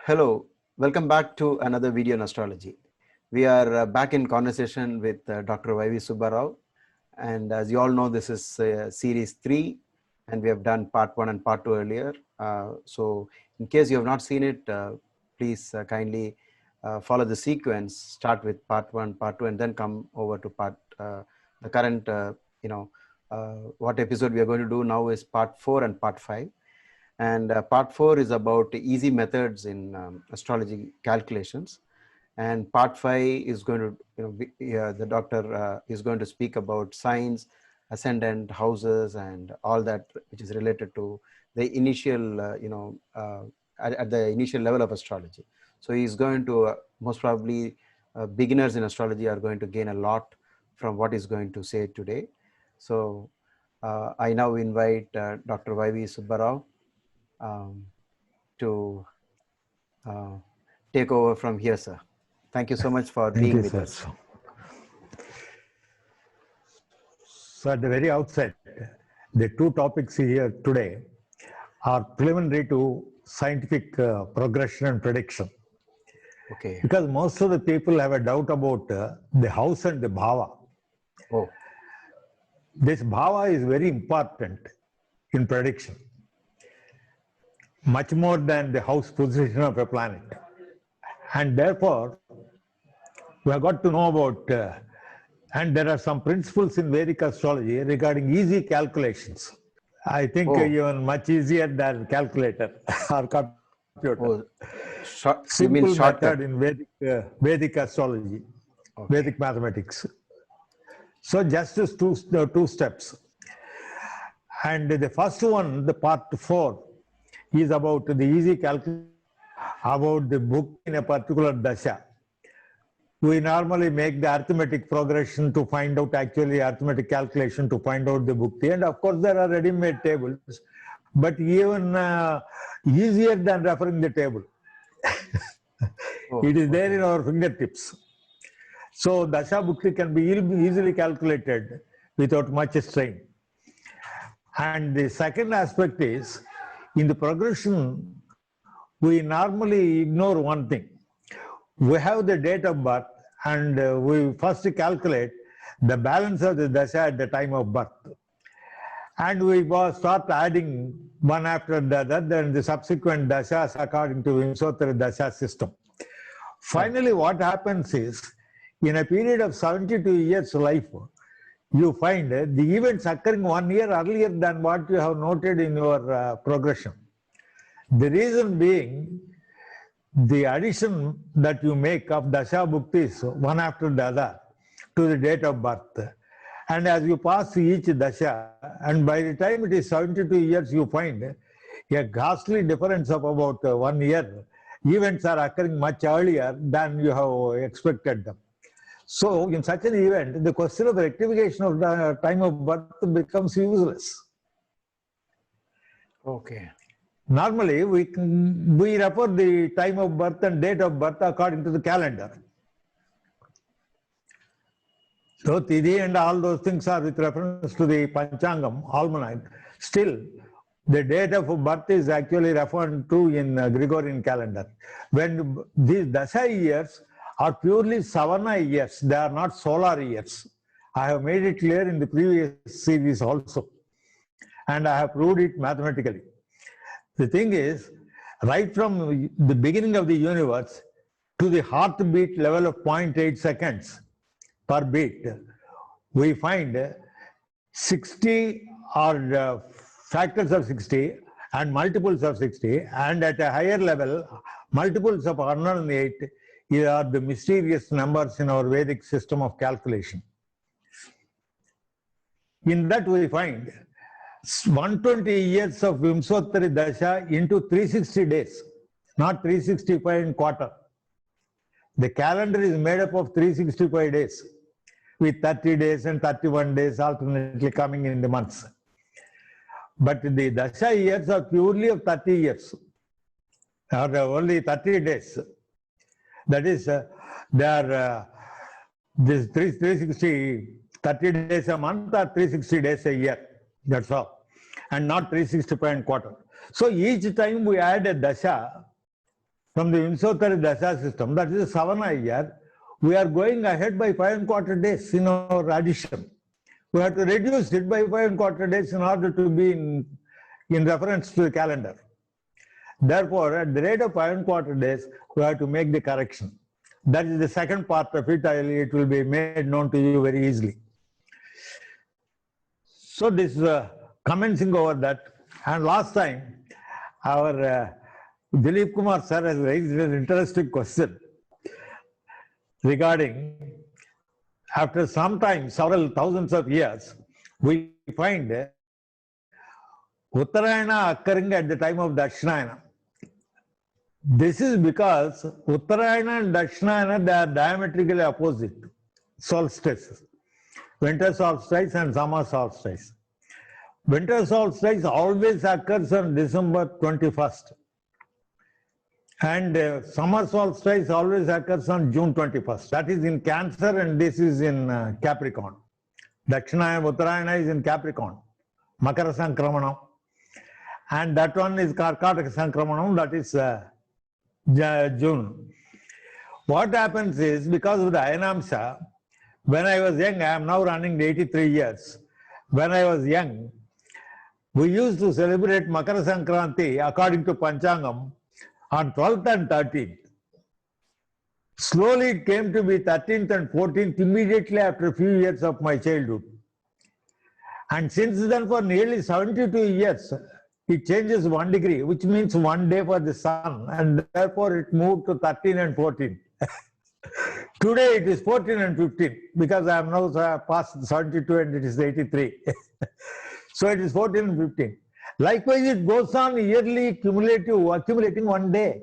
Hello, welcome back to another video on astrology. We are back in conversation with Dr. Y.V. Subbarao, and as you all know, this is series 3, and we have done part 1 and part 2 earlier. So in case you have not seen it, please kindly follow the sequence, start with part 1, part 2, and then come over to the current, what episode we are going to do now is part 4 and part 5. And part 4 is about easy methods in astrology calculations. And part 5 is going to, the doctor is going to speak about signs, ascendant, houses, and all that which is related to the initial, at the initial level of astrology. So he's going to, most probably, beginners in astrology are going to gain a lot from what he's going to say today. So I now invite Dr. Y.V. Subbarao to take over from here, sir. Thank you so much for being with us. So at the very outset, the two topics here today are preliminary to scientific progression and prediction. Okay. Because most of the people have a doubt about the house and the bhava. Oh. This bhava is very important in prediction, much more than the house position of a planet. And therefore, we have got to know about, and there are some principles in Vedic astrology regarding easy calculations. I think even much easier than calculator or computer. Oh. Simple method in Vedic astrology, okay. Vedic mathematics. So just two steps. And the first one, the part 4, is about the easy calculation about the book in a particular dasha. We normally make the arithmetic progression to find out actually arithmetic calculation to find out the bhukti. And of course, there are ready-made tables, but even easier than referring the table. It is there in our fingertips. So dasha bhukti can be easily calculated without much strain. And the second aspect is, in the progression, we normally ignore one thing. We have the date of birth, and we first calculate the balance of the dasha at the time of birth. And we start adding one after the other, then the subsequent dashas according to Vimsottara dasha system. Finally, what happens is, in a period of 72 years life, you find the events occurring 1 year earlier than what you have noted in your progression. The reason being, the addition that you make of dasha bhuktis one after the other to the date of birth. And as you pass each dasha, and by the time it is 72 years, you find a ghastly difference of about 1 year. Events are occurring much earlier than you have expected them. So in such an event, the question of rectification of the time of birth becomes useless. Okay. Normally, we refer the time of birth and date of birth according to the calendar. So Tithi and all those things are with reference to the Panchangam, almanac. Still, the date of birth is actually referred to in Gregorian calendar. When these dasha years are purely Savarna years, they are not solar years. I have made it clear in the previous series also. And I have proved it mathematically. The thing is, right from the beginning of the universe to the heartbeat level of 0.8 seconds per beat, we find 60 or factors of 60 and multiples of 60, and at a higher level, multiples of 108 are the mysterious numbers in our Vedic system of calculation. In that we find 120 years of Vimsottari dasha into 360 days, not 365 and quarter. The calendar is made up of 365 days, with 30 days and 31 days alternately coming in the months. But the dasha years are purely of 30 years, or only 30 days. That is, they are this 360, 30 days a month or 360 days a year. That's all. And not 365 and quarter. So each time we add a dasha, from the Vinshottari Dasha system, that is 7 year, we are going ahead by 5¼ days in our addition. We have to reduce it by 5¼ days in order to be in reference to the calendar. Therefore, at the rate of 5¼ days, we have to make the correction. That is the second part of it. It will be made known to you very easily. So this commencing over that, and last time our Dilip Kumar sir has raised an interesting question regarding, after some time, several thousands of years, we find Uttarayana occurring at the time of Dakshinayana. This is because Uttarayana and Dakshinayana, they are diametrically opposite solstices. Winter solstice and summer solstice. Winter solstice always occurs on December 21st. And summer solstice always occurs on June 21st. That is in Cancer and this is in Capricorn. Dakshinayana, Uttarayana is in Capricorn. Makara Sankramanam. And that one is Karkataka Sankramanam, that is June. What happens is, because of the Ayanamsha, when I was young, I am now running 83 years. When I was young, we used to celebrate Makara Sankranti according to Panchangam on 12th and 13th. Slowly it came to be 13th and 14th immediately after a few years of my childhood. And since then, for nearly 72 years, it changes 1 degree, which means 1 day for the sun, and therefore it moved to 13 and 14. Today it is 14 and 15 because I am now past 72 and it is 83. So it is 14 and 15. Likewise, it goes on yearly accumulating 1 day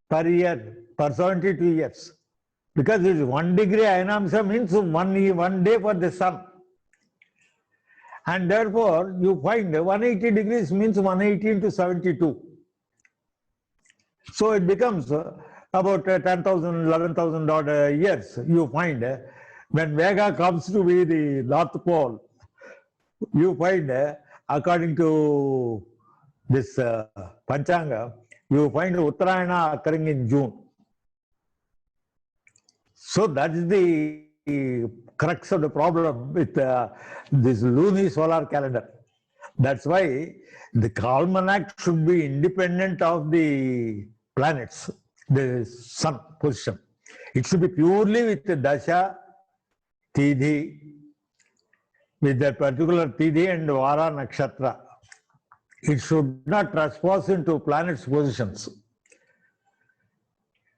per year for 72 years. Because it is 1 degree Ayanamsha means 1 day for the sun. And therefore, you find 180 degrees means 180 into 72. So it becomes about 10,000, 11,000 odd years. You find when Vega comes to be the North Pole, you find according to this Panchanga, you find Uttarayana occurring in June. So that is the crux of the problem with this lunisolar calendar. That's why the almanac should be independent of the planets, the sun position. It should be purely with the Dasha, Tidhi, with that particular Tidhi and Vara Nakshatra. It should not trespass into planets' positions.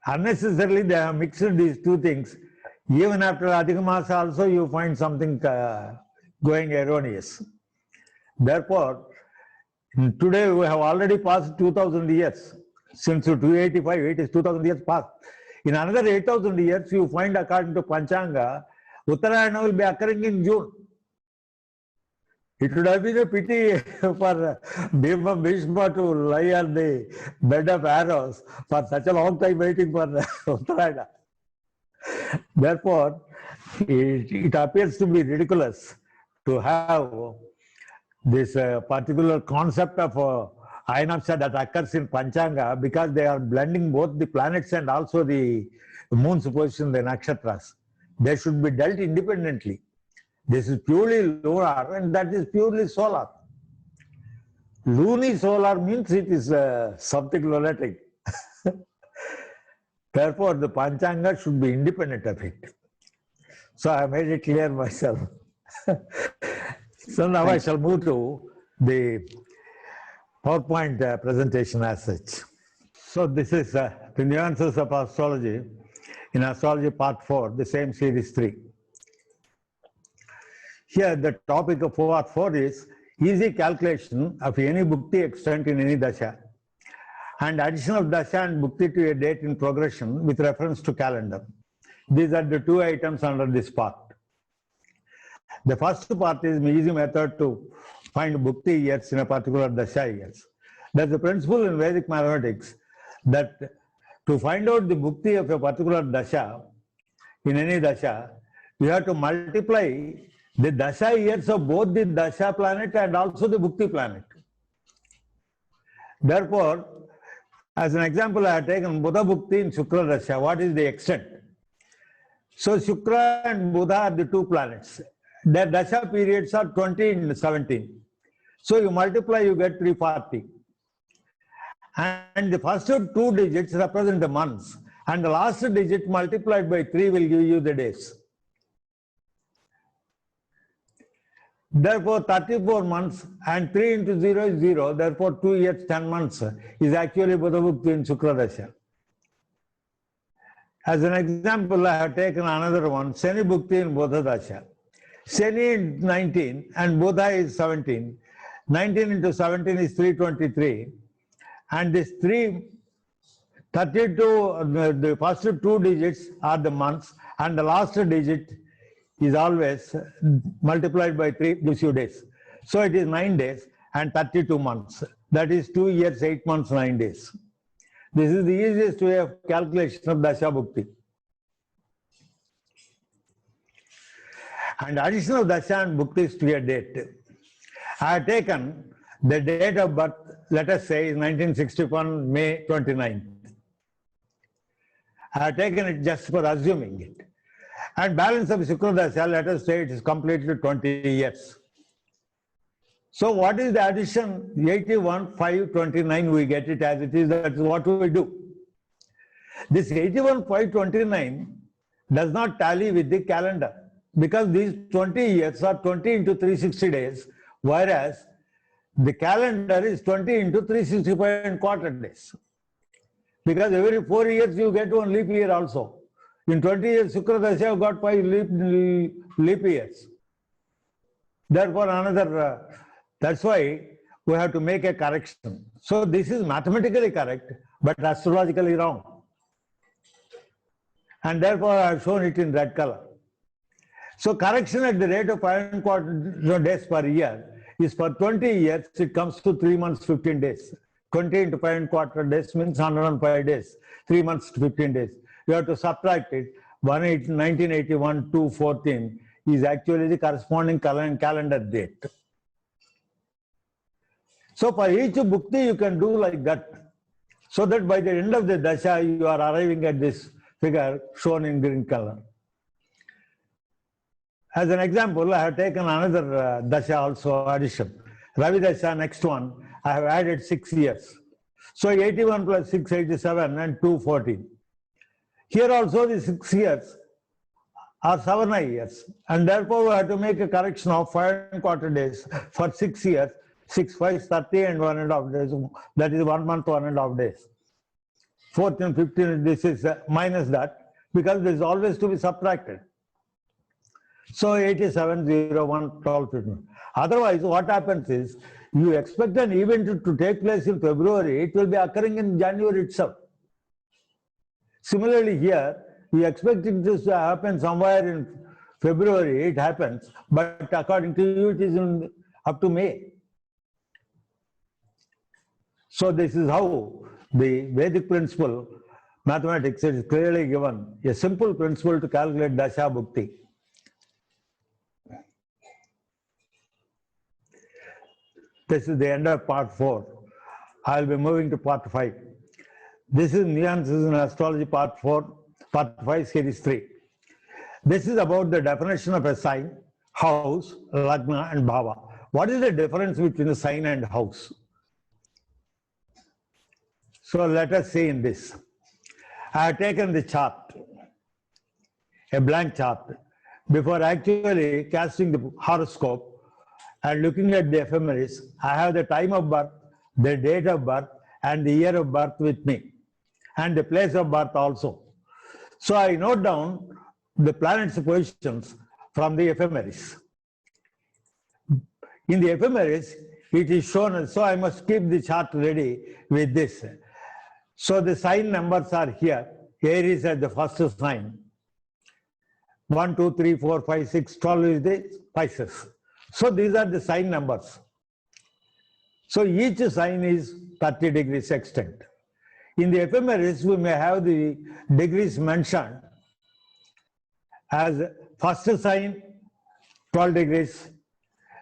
Unnecessarily, they have mixed these two things. Even after Adhika Masa also, you find something going erroneous. Therefore, today we have already passed 2000 years. Since 285, it is 2000 years past. In another 8000 years, you find according to Panchanga, Uttarayana will be occurring in June. It would have been a pity for Bhishma to lie on the bed of arrows for such a long time waiting for Uttarayana. Therefore, it appears to be ridiculous to have this particular concept of Ayanamsha that occurs in Panchanga, because they are blending both the planets and also the moon's position, the nakshatras. They should be dealt independently. This is purely lunar and that is purely solar. Lunisolar means it is something lunatic. Therefore, the Panchanga should be independent of it. So I made it clear myself. So now I shall move to the PowerPoint presentation as such. So this is the nuances of astrology in Astrology Part 4, the same Series 3. Here the topic of Part 4 is easy calculation of any bhukti extent in any dasha, and addition of dasha and bhukti to a date in progression with reference to calendar. These are the two items under this part. The first part is easy method to find bhukti years in a particular dasha years. There's a principle in Vedic mathematics that to find out the bhukti of a particular dasha, in any dasha, you have to multiply the dasha years of both the dasha planet and also the bhukti planet. Therefore, As an example, I have taken Buddha Bhukti in Shukra Dasha. What is the extent? So Shukra and Buddha are the two planets. Their Dasha periods are 20 and 17. So you multiply, you get 340. And the first two digits represent the months. And the last digit multiplied by 3 will give you the days. Therefore, 34 months and 3 into 0 is 0. Therefore, 2 years, 10 months is actually Buddha Bhukti in Shukra Dasha. As an example, I have taken another one, Shani Bhukti in Buddha Dasha. Shani is 19 and Buddha is 17. 19 into 17 is 323. And this 32, the first two digits are the months, and the last digit is always multiplied by 3, gives you days. So it is 9 days and 32 months. That is 2 years, 8 months, 9 days. This is the easiest way of calculation of Dasha Bhukti. And addition of Dasha and Bhuktis to a date. I have taken the date of birth, let us say, is 1961, May 29th. I have taken it just for assuming it. And balance of Shukra Dasha, let us say it is completed 20 years. So what is the addition? 81, 5, 29, we get it as it is, that is what we do. This 81, 5, 29 does not tally with the calendar, because these 20 years are 20 into 360 days, whereas the calendar is 20 into 365 and quarter days. Because every 4 years you get one leap year also. In 20 years, Shukra Dasha, you got 5 leap years. Therefore, another, that's why we have to make a correction. So this is mathematically correct, but astrologically wrong. And therefore, I have shown it in red color. So correction at the rate of 5.25 days per year is for 20 years, it comes to 3 months, 15 days. 20 into 5.25 days means 105 days. 3 months to 15 days. You have to subtract it. 1981 to 14 is actually the corresponding calendar date. So for each bhukti, you can do like that. So that by the end of the dasha, you are arriving at this figure shown in green color. As an example, I have taken another dasha also, addition. Ravi Dasha, next one, I have added 6 years. So 81 plus 6, 87 and 214. Here also the 6 years are Savarna years. And therefore we have to make a correction of 5.25 days for 6 years. 6, 5, 30 and 1.5 days. That is 1 month, 1.5 days. 14, 15, this is minus that, because this is always to be subtracted. So 87, 0, 1, 12, 15. Otherwise, what happens is, you expect an event to take place in February, it will be occurring in January itself. Similarly here, we expect it to happen somewhere in February, it happens, but according to you, it is up to May. So this is how the Vedic principle, mathematics, is clearly given, a simple principle to calculate Dasha Bhukti. This is the end of part 4. I will be moving to part 5. This is Nuances in Astrology part 4, part 5, series 3. This is about the definition of a sign, house, lagna and bhava. What is the difference between a sign and house? So let us see in this. I have taken the chart, a blank chart, before actually casting the horoscope and looking at the ephemeris. I have the time of birth, the date of birth, and the year of birth with me, and the place of birth also. So I note down the planets' positions from the ephemeris. In the ephemeris, it is shown, so I must keep the chart ready with this. So the sign numbers are here. Aries as the first sign. 1, 2, 3, 4, 5, 6, 12 is the Pisces. So these are the sign numbers. So each sign is 30 degrees extent. In the ephemeris, we may have the degrees mentioned as first sign 12 degrees,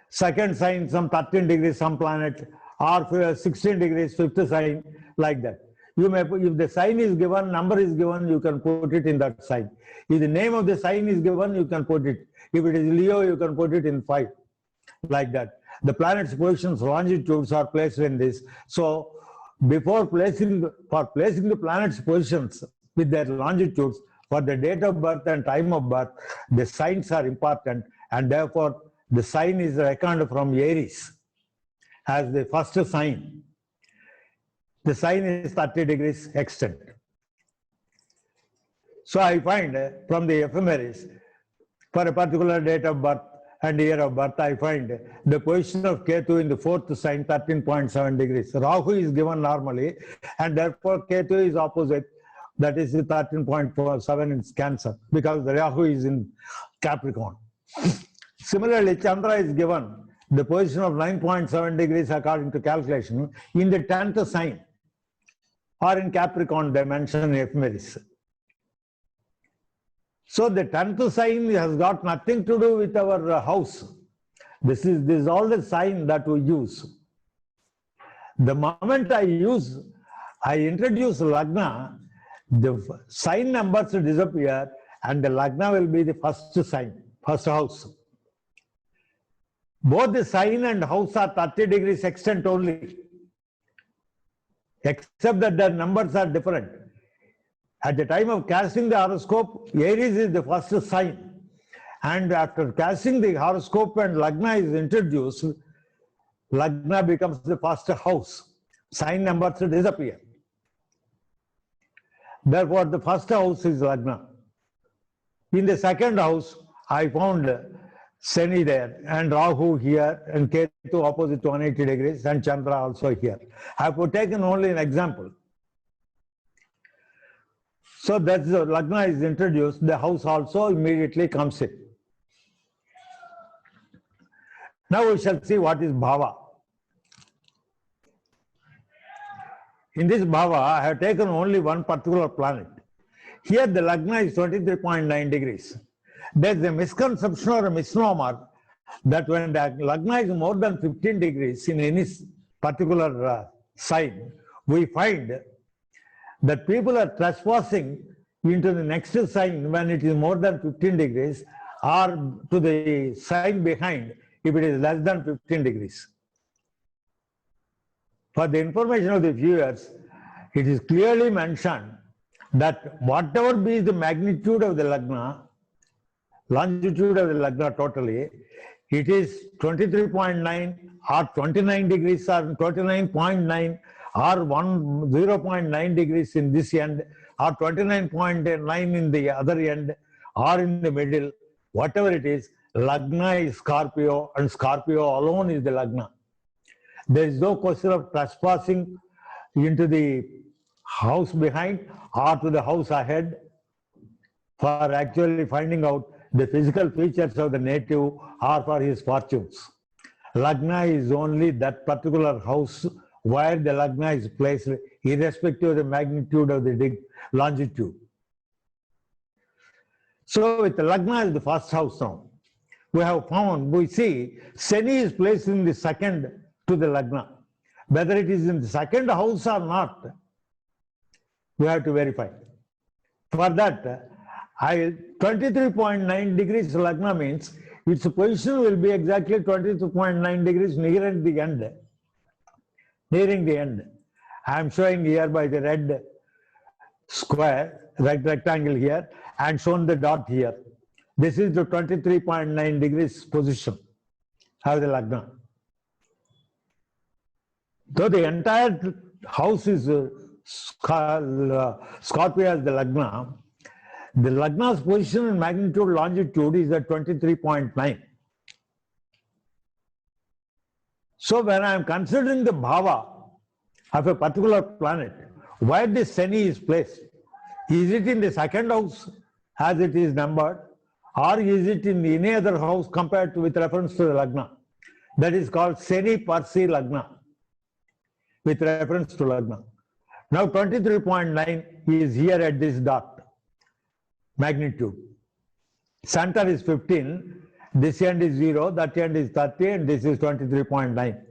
second sign some 13 degrees, some planet, or 16 degrees, fifth sign, like that. You may, if the sign is given, number is given, you can put it in that sign. If the name of the sign is given, you can put it. If it is Leo, you can put it in 5, like that. The planet's positions, longitudes are placed in this. So before placing the planet's positions with their longitudes, for the date of birth and time of birth, the signs are important, and therefore the sign is reckoned from Aries as the first sign. The sign is 30 degrees extent. So I find from the ephemeris, for a particular date of birth and year of birth, I find the position of Ketu in the 4th sign, 13.7 degrees. Rahu is given normally, and therefore Ketu is opposite. That is the 13.7 in Cancer, because the Rahu is in Capricorn. Similarly, Chandra is given the position of 9.7 degrees according to calculation in the 10th sign, or in Capricorn dimension in ephemeris. So the 10th sign has got nothing to do with our house. This is all the sign that we use. The moment I introduce Lagna, the sign numbers disappear, and the Lagna will be the first sign, first house. Both the sign and house are 30 degrees extent only, except that their numbers are different. At the time of casting the horoscope, Aries is the first sign. And after casting the horoscope and Lagna is introduced, Lagna becomes the first house. Sign numbers disappear. Therefore, the first house is Lagna. In the second house, I found Shani there, and Rahu here, and Ketu opposite to 180 degrees, and Chandra also here. I have taken only an example. So that's the Lagna is introduced, the house also immediately comes in. Now we shall see what is Bhava. In this Bhava, I have taken only one particular planet. Here the Lagna is 23.9 degrees. There is a misconception or a misnomer that when the Lagna is more than 15 degrees in any particular sign, we find that people are trespassing into the next sign when it is more than 15 degrees, or to the sign behind if it is less than 15 degrees. For the information of the viewers, it is clearly mentioned that whatever be the magnitude of the Lagna, longitude of the Lagna totally, it is 23.9 or 29 degrees or 29.9 or 0.9 degrees in this end, or 29.9 in the other end, or in the middle, whatever it is, Lagna is Scorpio, and Scorpio alone is the Lagna. There is no question of trespassing into the house behind or to the house ahead for actually finding out the physical features of the native or for his fortunes. Lagna is only that particular house where the Lagna is placed, irrespective of the magnitude of the longitude. So with the Lagna as the first house now, we see Shani is placed in the second to the Lagna. Whether it is in the second house or not, we have to verify. For that, 23.9 degrees Lagna means its position will be exactly 22.9 degrees nearing the end. Nearing the end. I am showing here by the red square, rectangle here, and shown the dot here. This is the 23.9 degrees position of the Lagna. So the entire house is Scorpio as the Lagna. The Lagna's position in magnitude longitude is at 23.9. So when I am considering the Bhava of a particular planet, where this Shani is placed, is it in the second house as it is numbered, or is it in any other house compared to with reference to the Lagna? That is called Shani Parsi Lagna with reference to Lagna. Now 23.9 is here at this dot, magnitude. Center is 15, this end is 0, that end is 30, and this is 23.9.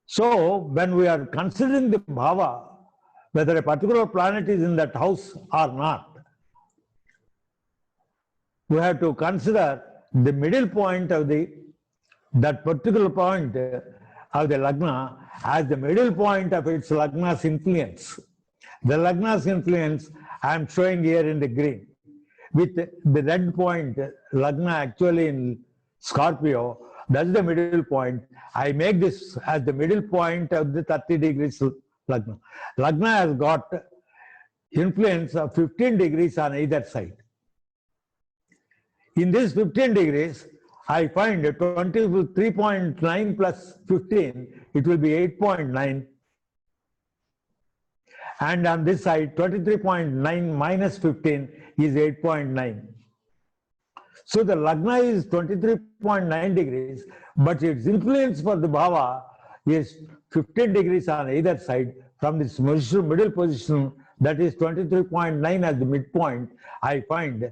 So when we are considering the Bhava whether a particular planet is in that house or not, we have to consider the middle point of that particular point of the Lagna as the middle point of its Lagna's influence. The Lagna's influence I am showing here in the green. With the red point, Lagna actually in Scorpio, that's the middle point. I make this as the middle point of the 30 degrees Lagna. Lagna has got influence of 15 degrees on either side. In this 15 degrees, I find 23.9 plus 15, it will be 8.9. And on this side, 23.9 minus 15 is 8.9. So the Lagna is 23.9 degrees, but its influence for the Bhava is 15 degrees on either side. From this middle position, that is 23.9 as the midpoint, I find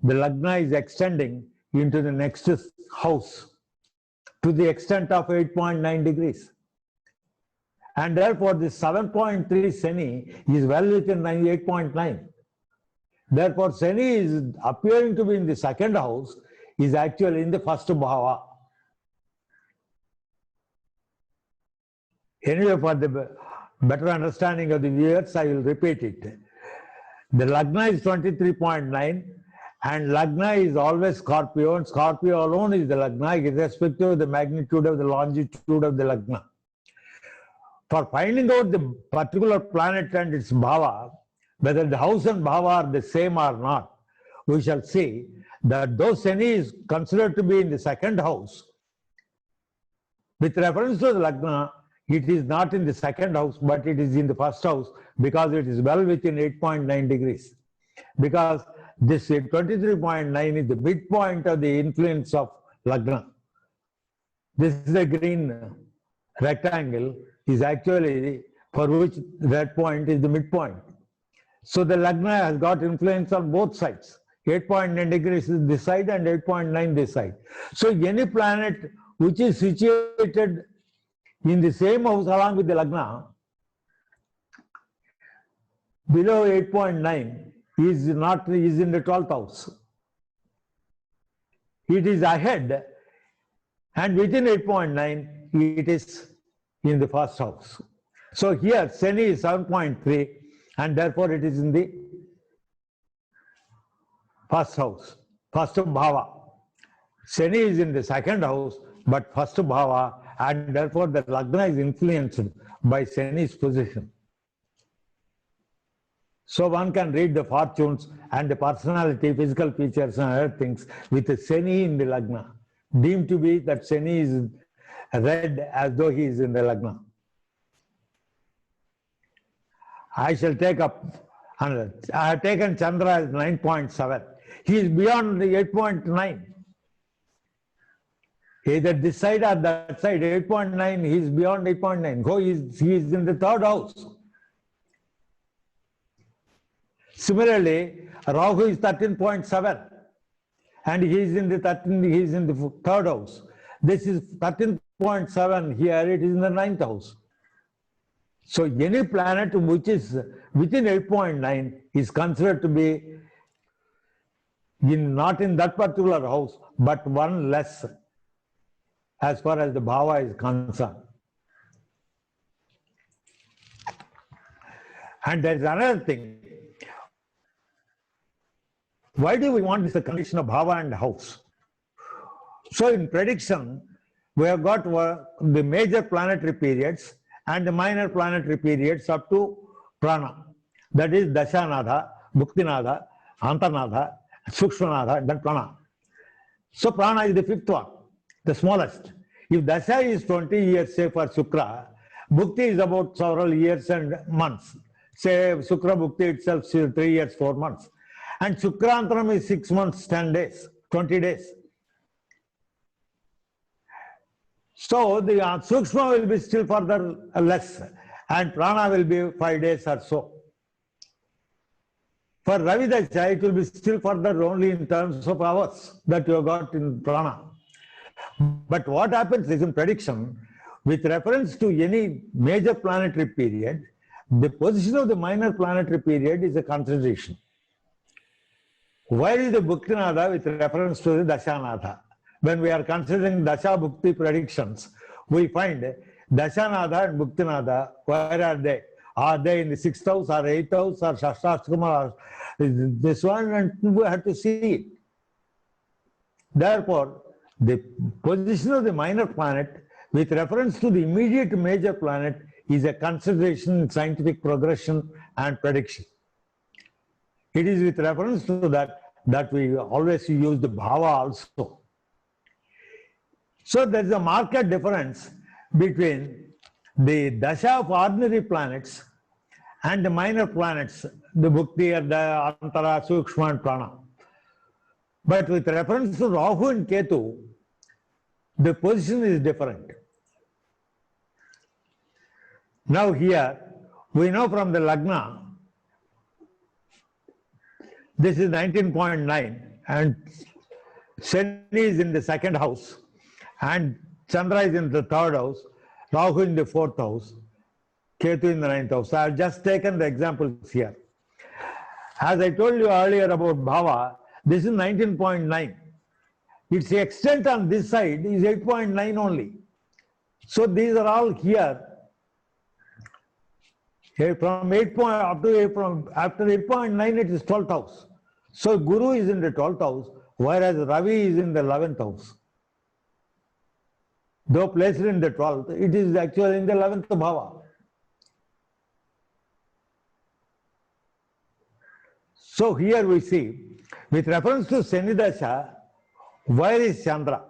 the Lagna is extending into the next house to the extent of 8.9 degrees. And therefore, this 7.3 Shani is well within 8.9. Therefore, Shani is appearing to be in the second house, is actually in the first bhava. Anyway, for the better understanding of the viewers, I will repeat it. The Lagna is 23.9 and Lagna is always Scorpio, and Scorpio alone is the Lagna irrespective of the magnitude of the longitude of the Lagna. For finding out the particular planet and its bhava, whether the house and bhava are the same or not, we shall see that though Shani is considered to be in the second house, with reference to the Lagna, it is not in the second house, but it is in the first house because it is well within 8.9 degrees. Because this 23.9 is the midpoint of the influence of Lagna. This is a green rectangle is actually for which that point is the midpoint. So the Lagna has got influence on both sides. 8.9 degrees is this side and 8.9 this side. So any planet which is situated in the same house along with the Lagna below 8.9 is in the 12th house. It is ahead and within 8.9 it is in the first house. So here Shani is 7.3 and therefore it is in the first house, first bhava. Shani is in the second house but first bhava, and therefore the Lagna is influenced by Shani's position. So one can read the fortunes and the personality, physical features and other things with the Shani in the Lagna, deemed to be that Shani is read as though he is in the Lagna. I shall take up another. I have taken Chandra as 9.7. He is beyond the 8.9. Either this side or that side, 8.9, he is beyond 8.9. Go, he is in the third house. Similarly, Rahu is 13.7 and he is in the third house. This is 13.7 here, it is in the 9th house. So any planet which is within 8.9 is considered to be not in that particular house, but one less as far as the bhava is concerned. And there is another thing. Why do we want this condition of bhava and house? So in prediction, we have got the major planetary periods and the minor planetary periods up to prana. That is Dashanadha, Bhuktinadha, Antanadha, Sukshmanadha, then prana. So prana is the fifth one, the smallest. If Dasha is 20 years, say for Shukra, Bhukti is about several years and months. Say Shukra Bhukti itself is 3 years, 4 months. And Shukrantaram is 6 months, 10 days, 20 days. So the Sukshma will be still further less and Prana will be 5 days or so. For Ravi Dasha, it will be still further only in terms of hours that you have got in Prana. But what happens is in prediction, with reference to any major planetary period, the position of the minor planetary period is a consideration. Where is the Bhuktinada with reference to the Dashanada? When we are considering Dasha Bhukti predictions, we find Dashanada and Bhuktinada, where are they? Are they in the 6th house or 8th house or Shashtashkama or this one? And we have to see it. Therefore, the position of the minor planet with reference to the immediate major planet is a consideration in scientific progression and prediction. It is with reference to that we always use the bhava also. So there is a marked difference between the dasha of ordinary planets and the minor planets, the bhukti or the antara, sukshma and prana. But with reference to Rahu and Ketu, the position is different. Now here, we know from the Lagna, this is 19.9 and Shani is in the 2nd house and Chandra is in the 3rd house, Rahu in the 4th house, Ketu in the 9th house. I have just taken the examples here. As I told you earlier about Bhava, this is 19.9. Its extent on this side is 8.9 only. So these are all here. From 8 point up to 8, from after 8.9 it is 12th house. So Guru is in the 12th house, whereas Ravi is in the 11th house. Though placed in the 12th, it is actually in the 11th bhava. So here we see, with reference to Shani Dasha, where is Chandra?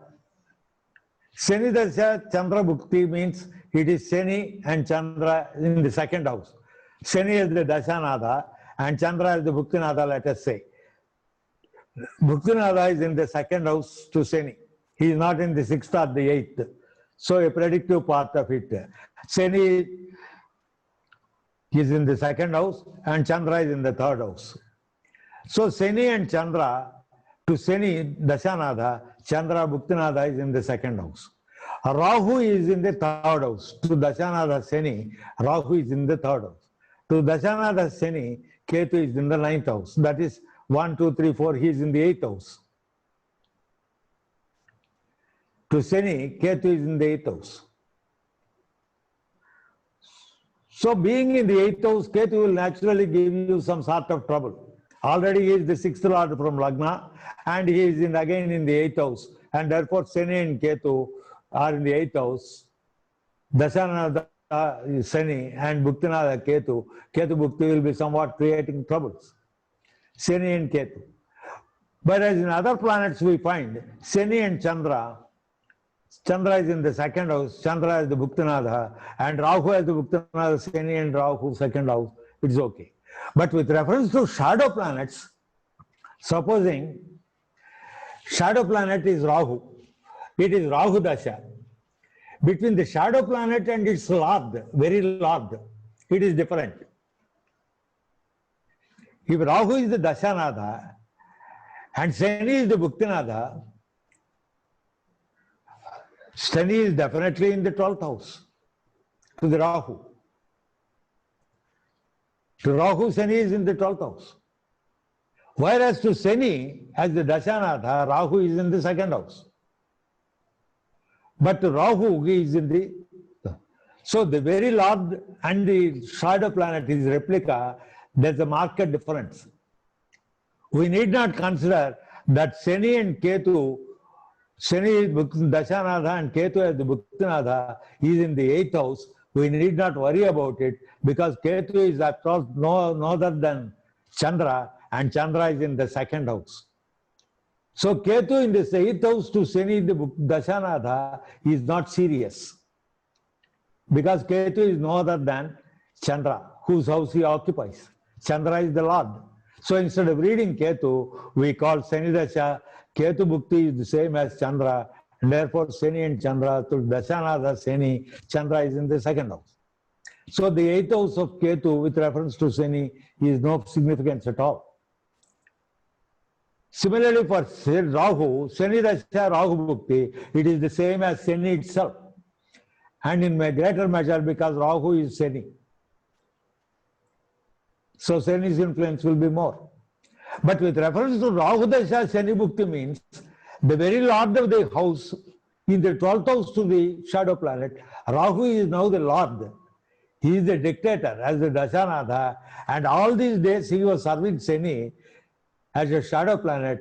Shani Dasha, Chandra Bhukti means it is Shani and Chandra in the 2nd house. Shani is the Dashanada and Chandra is the Bhuktinada, let us say. Bhuktinada is in the 2nd house to Shani. He is not in the 6th or the 8th. So a predictive part of it. Shani is in the 2nd house and Chandra is in the 3rd house. So Shani and Chandra, to Shani Dashanada, Chandra Bhuktinada is in the 2nd house. Rahu is in the 3rd house. To Dashanada Shani, Rahu is in the 3rd house. To Dashanada Shani, Ketu is in the 9th house. That is 1, 2, 3, 4, he is in the 8th house. To Shani, Ketu is in the 8th house. So being in the 8th house, Ketu will naturally give you some sort of trouble. Already he is the 6th lord from Lagna and he is again in the 8th house. And therefore Shani and Ketu are in the 8th house. Dashanada Shani and Bhuktinada Ketu. Ketu Bhukti will be somewhat creating troubles. Shani and Ketu. Whereas in other planets we find Shani and Chandra. Chandra is in the 2nd house, Chandra is the Bhuktinada, and Rahu is the Bhuktinada, Shani and Rahu 2nd house. It's okay. But with reference to shadow planets, supposing shadow planet is Rahu, it is Rahu Dasha. Between the shadow planet and its lord, very lord, it is different. If Rahu is the Dashanada and Shani is the Bhuktinada, Shani is definitely in the 12th house to the Rahu. To Rahu, Shani is in the 12th house. Whereas to Shani, as the Dashanatha, Rahu is in the 2nd house. But to Rahu, he is in the... So the very Lord and the shadow planet is replica, there's a marked difference. We need not consider that Shani and Ketu, Shani is Dashanatha and Ketu as the Bhuktinatha is in the 8th house. We need not worry about it because Ketu is after all no other than Chandra and Chandra is in the 2nd house. So Ketu in the 8th house to Shani the Dashanatha is not serious because Ketu is no other than Chandra whose house he occupies. Chandra is the Lord. So instead of reading Ketu, we call Shani Dasha. Ketu Bhukti is the same as Chandra, and therefore Shani and Chandra, to Dashanatha Shani, Chandra is in the 2nd house. So the 8th house of Ketu with reference to Shani is no significance at all. Similarly for Rahu, Shani Dasha Rahu Bhukti, it is the same as Shani itself. And in a greater measure because Rahu is Shani. So Shani's influence will be more. But with reference to Rahu Dasha, Shani Bhukti means the very lord of the house in the 12th house to the shadow planet. Rahu is now the lord. He is the dictator as the Dashanatha, and all these days he was serving Shani as a shadow planet.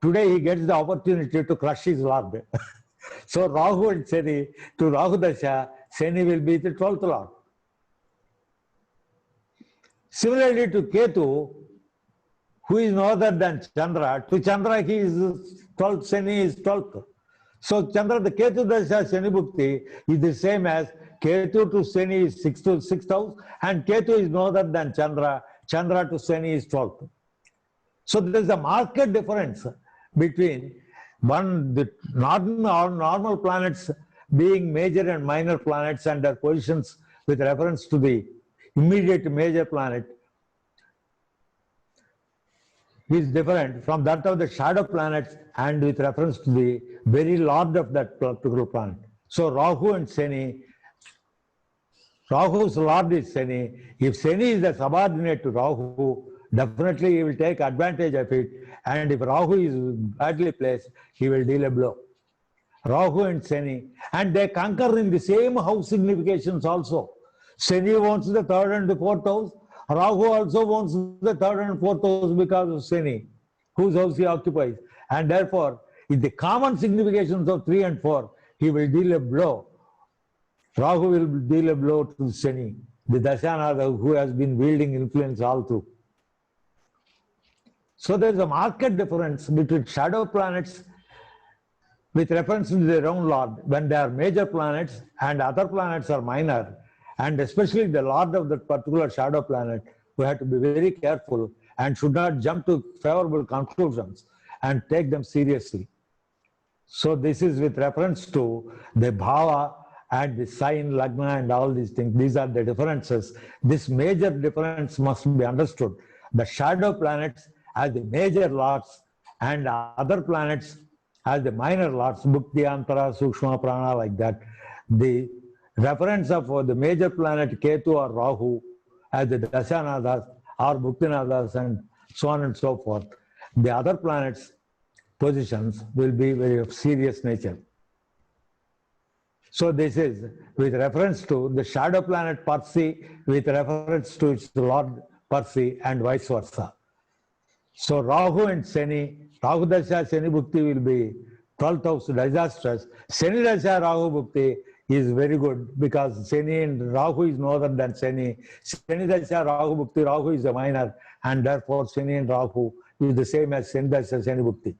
Today he gets the opportunity to crush his lord. So Rahu and Shani, to Rahu Dasha, Shani will be the 12th lord. Similarly to Ketu, who is no other than Chandra, to Chandra he is 12th, Shani is 12th. So Chandra, the Ketu Dasha Shani Bhukti is the same as Ketu to Shani is 6th house, and Ketu is no other than Chandra. Chandra to Shani is 12th. So there is a marked difference between the normal planets being major and minor planets and their positions with reference to the immediate major planet is different from that of the shadow planets and with reference to the very lord of that particular planet. So Rahu and Shani, Rahu's lord is Shani. If Shani is the subordinate to Rahu, definitely he will take advantage of it, and if Rahu is badly placed, he will deal a blow. Rahu and Shani, and they concur in the same house significations also. Shani wants the 3rd and the 4th house. Rahu also wants the 3rd and 4th house because of Shani, whose house he occupies. And therefore, in the common significations of 3 and 4, he will deal a blow. Rahu will deal a blow to Shani, the Dashanatha who has been wielding influence all through. So there is a marked difference between shadow planets with reference to their own lord when they are major planets and other planets are minor, and especially the lord of that particular shadow planet, we have to be very careful and should not jump to favorable conclusions and take them seriously. So this is with reference to the bhava and the sign, lagna and all these things. These are the differences. This major difference must be understood. The shadow planets as the major lords and other planets as the minor lords, Bhukti, Antara, Sukshma, Prana, like that. The reference of the major planet Ketu or Rahu as the Dashanathas or Bhuktinathas and so on and so forth. The other planets' positions will be very of serious nature. So this is with reference to the shadow planet Parsi, with reference to its lord Parsi, and vice versa. So Rahu and Shani, Rahu Dasha Shani Bhukti will be 12th house disastrous. Shani Dasha Rahu Bhukti is very good because Shani and Rahu is no other than Shani. Shani Dasha Rahu Bhukti, Rahu is a minor, and therefore Shani and Rahu is the same as Shani Dasha Shani Bhukti.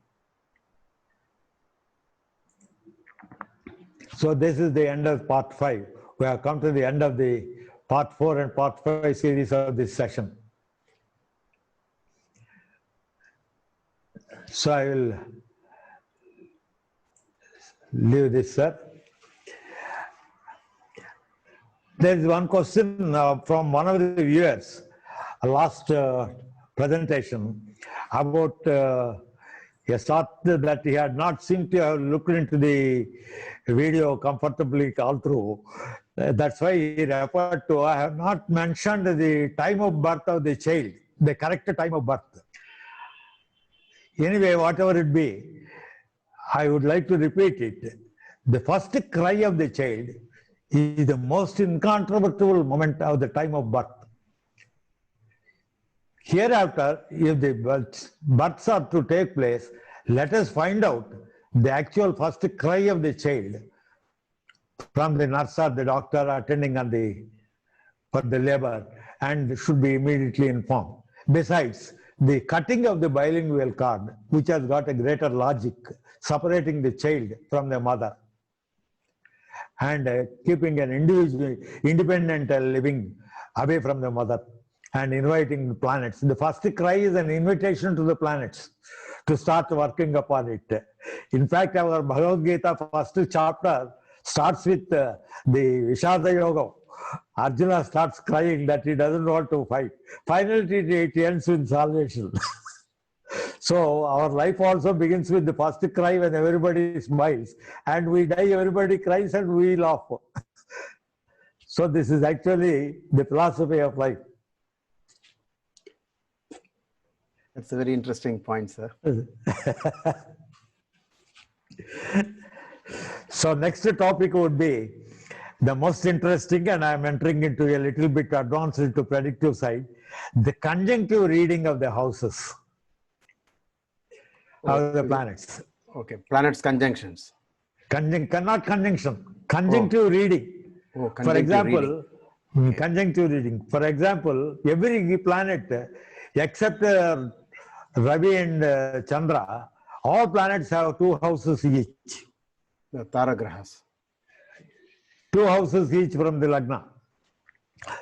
So this is the end of part 5. We have come to the end of the part 4 and part 5 series of this session. So I will leave this, sir. There is one question from one of the viewers, last presentation, about a thought that he had not seemed to have looked into the video comfortably all through. That's why he referred to, I have not mentioned the time of birth of the child, the correct time of birth. Anyway, whatever it be, I would like to repeat it. The first cry of the child is the most incontrovertible moment of the time of birth. Hereafter, if the births are to take place, let us find out the actual first cry of the child from the nurse or the doctor attending on for the labor, and should be immediately informed. Besides, the cutting of the bilingual cord, which has got a greater logic, separating the child from the mother and keeping an individual, independent living away from the mother and inviting the planets. The first cry is an invitation to the planets to start working upon it. In fact, our Bhagavad Gita first chapter starts with the Vishada Yoga. Arjuna starts crying that he doesn't want to fight. Finally, it ends with salvation. So our life also begins with the first cry when everybody smiles, and we die, everybody cries, and we laugh. So this is actually the philosophy of life. That's a very interesting point, sir. So next topic would be the most interesting, and I'm entering into a little bit advanced into predictive side, the conjunctive reading of the houses of the planets. Okay, planets conjunctions. Not conjunction, conjunctive reading. Oh, For conjunctive example, reading. conjunctive reading. For example, every planet except Ravi and Chandra, all planets have two houses each. The Taragrahas. Two houses each from the Lagna.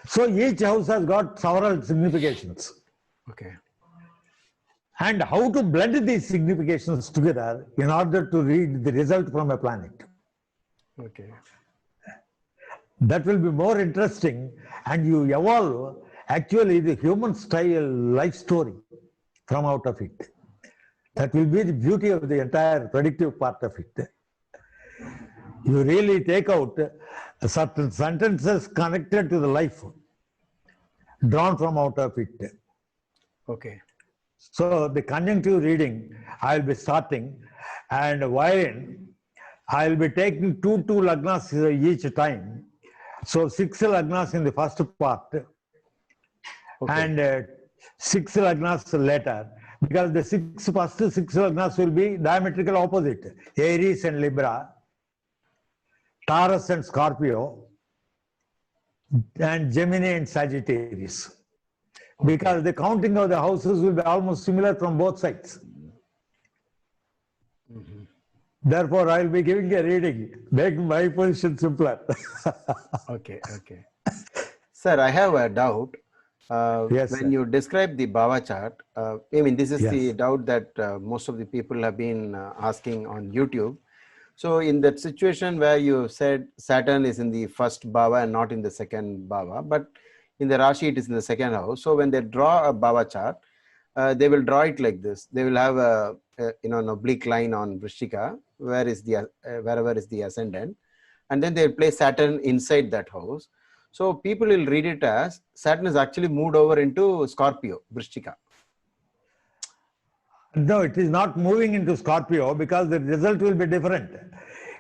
So each house has got several significations. Okay. And how to blend these significations together in order to read the result from a planet. Okay. That will be more interesting, and you evolve actually the human style life story from out of it. That will be the beauty of the entire predictive part of it. You really take out certain sentences connected to the life drawn from out of it. Okay. So the conjunctive reading I'll be starting, and wherein I'll be taking two lagnas each time. So 6 lagnas in the first part, and 6 lagnas later, because the first six lagnas will be diametrical opposite: Aries and Libra, Taurus and Scorpio, and Gemini and Sagittarius. Because the counting of the houses will be almost similar from both sides. Therefore, I will be giving a reading, make my position simpler. Okay. Sir, I have a doubt. Yes, when sir. you describe the Bhava chart, I mean, this is Yes. the doubt that most of the people have been asking on YouTube. So in that situation where you said Saturn is in the first Bhava and not in the second Bhava, but in the Rashi it is in the second house. So when they draw a Bhava chart, they will draw it like this. They will have an oblique line on Vrishika, wherever is the ascendant, and then they will place Saturn inside that house. So people will read it as Saturn is actually moved over into Scorpio, Vrishika. No, it is not moving into Scorpio because the result will be different.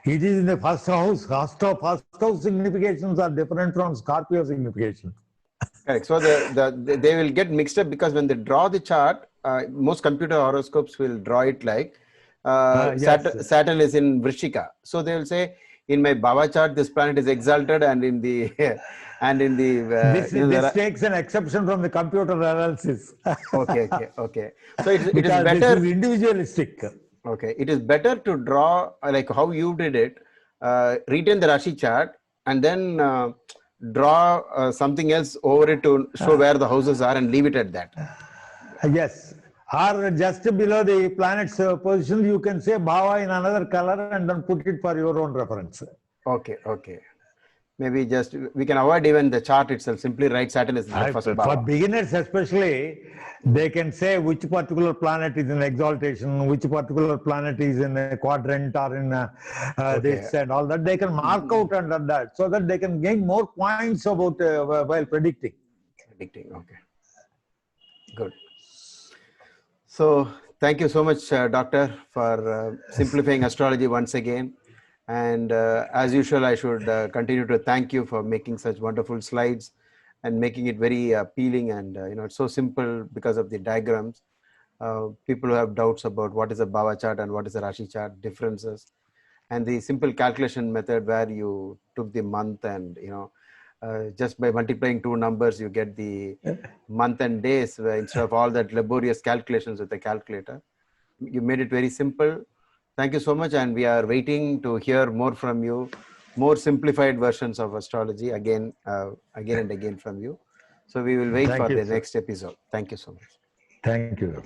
It is in the first house. First house significations are different from Scorpio significations. Correct. So they will get mixed up because when they draw the chart, most computer horoscopes will draw it like Yes. Saturn is in Vrishika. So they will say in my Bhava chart this planet is exalted, and in the This takes an exception from the computer analysis. Okay. So it is Because this better. is individualistic. Okay, it is better to draw like how you did it, retain the Rashi chart, and then draw something else over it to show where the houses are and leave it at that. Yes. Or just below the planet's position, you can say Bhava in another color and then put it for your own reference. Okay. Maybe just we can avoid even the chart itself. Simply write Saturn is the first For Bhava. beginners especially, they can say which particular planet is in exaltation, which particular planet is in a quadrant or in this and all that. They can mark out under that so that they can gain more points about while predicting. Okay. Good. So thank you so much, Doctor, for simplifying astrology once again. And as usual, I should continue to thank you for making such wonderful slides and making it very appealing, and it's so simple because of the diagrams. People who have doubts about what is a Bhava chart and what is a Rashi chart, differences, and the simple calculation method where you took the month and just by multiplying two numbers you get the month and days, where instead of all that laborious calculations with the calculator, you made it very simple. Thank you so much, and we are waiting to hear more from you, more simplified versions of astrology again and again from you. So we will wait for the next episode. Thank you so much. Thank you.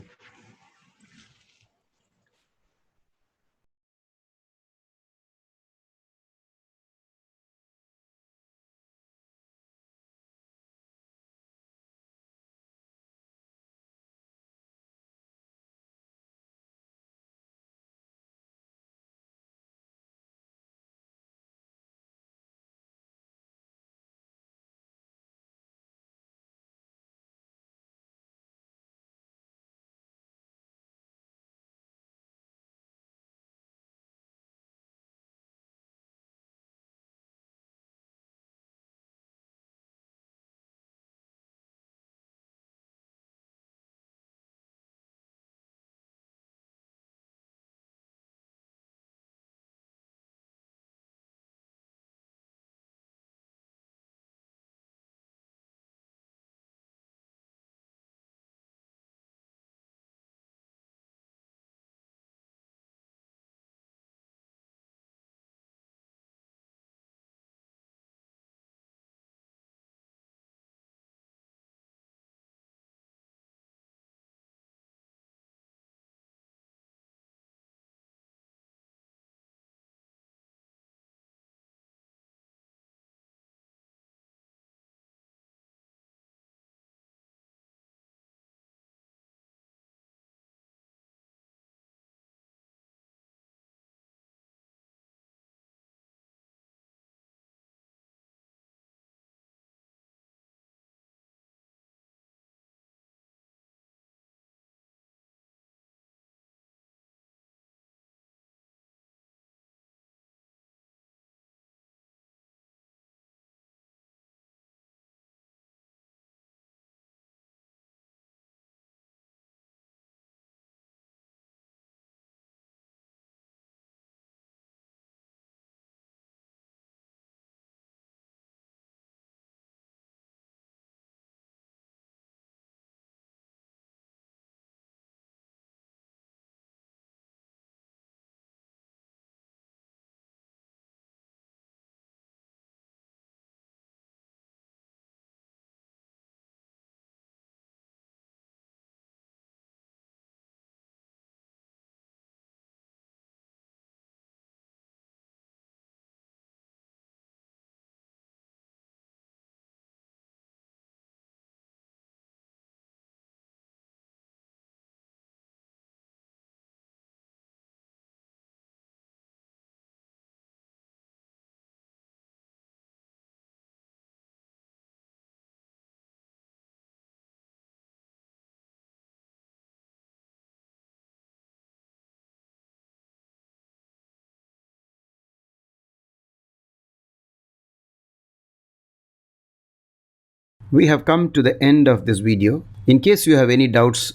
We have come to the end of this video. In case you have any doubts,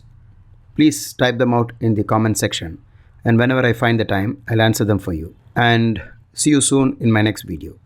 please type them out in the comment section, and whenever I find the time, I'll answer them for you. And see you soon in my next video.